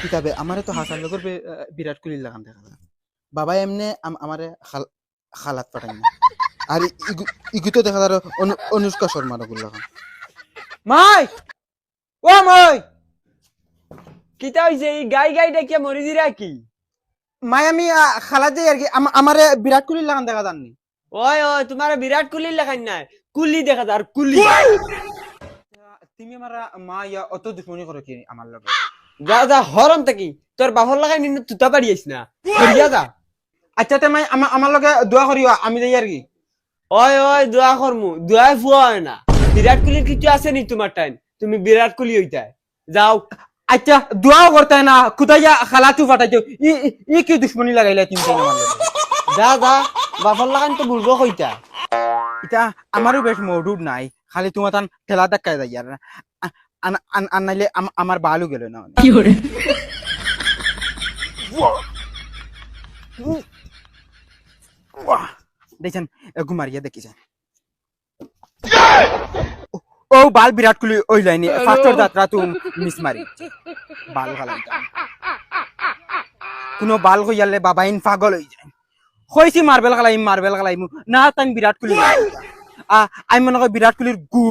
কিতাবে আমারে তো হাসান লগর বিরাট কোহলি লাগান দেখা যায় বাবা এমনে আমারে খালাত পাঠাই না আর ইগু তো দেখা যায় অনুষ্কা শর্মার ওগুলো লাগান মাই ও মাই কিতা হইছে এই গাই গাই ডাকিয়া মরি দিরা কি মাই আমি খালাত যাই আর কি আমারে বিরাট কোহলি লাগান দেখা যাননি ওই ওই তোমার বিরাট কোহলি লেখাই নাই কুলি দেখা যায় আর কুলি তুমি আমার মা ইয়া অত দুশ্মনী করো কি আমার লগে যা যা হরম থাকি তোর বাপর লাগাই নিন তুতা পারিস না করিয়া যা আচ্ছা তে মাই আমার লগে দোয়া করিও আমি যাই আর কি ওই ওই দোয়া করমু দোয়াই ফুয়া হয় না বিরাট কোহলির কিছু আছে নি তোমার টাইম তুমি বিরাট কোহলি হইতাই যাও আচ্ছা দোয়াও করতে না কোথায় খালাতু ফাটাইছো ই কি দুশ্মনী লাগাইলা তুমি আমার লগে যা যা বাপর লাগান তো বুঝবো কইতা এটা আমারও বেশ মৌডুড নাই খালি তোমার তান ঠেলা ধাক্কায় যাই আর নাইলে আমার বালু গেল না কি করে দেখছেন ঘুমারিয়া দেখিছেন ও বাল বিরাট কোহলি ওই লাইনে ফার্স্টর যাত্রা তুম মিস মারি বাল গালাই কোনো বাল কইয়ালে বাবাইন পাগল হই যায় কইছি মার্বেল গালাইম না তাই বিরাট কোহলি আমি মনে করি বিরাট কোহলির গু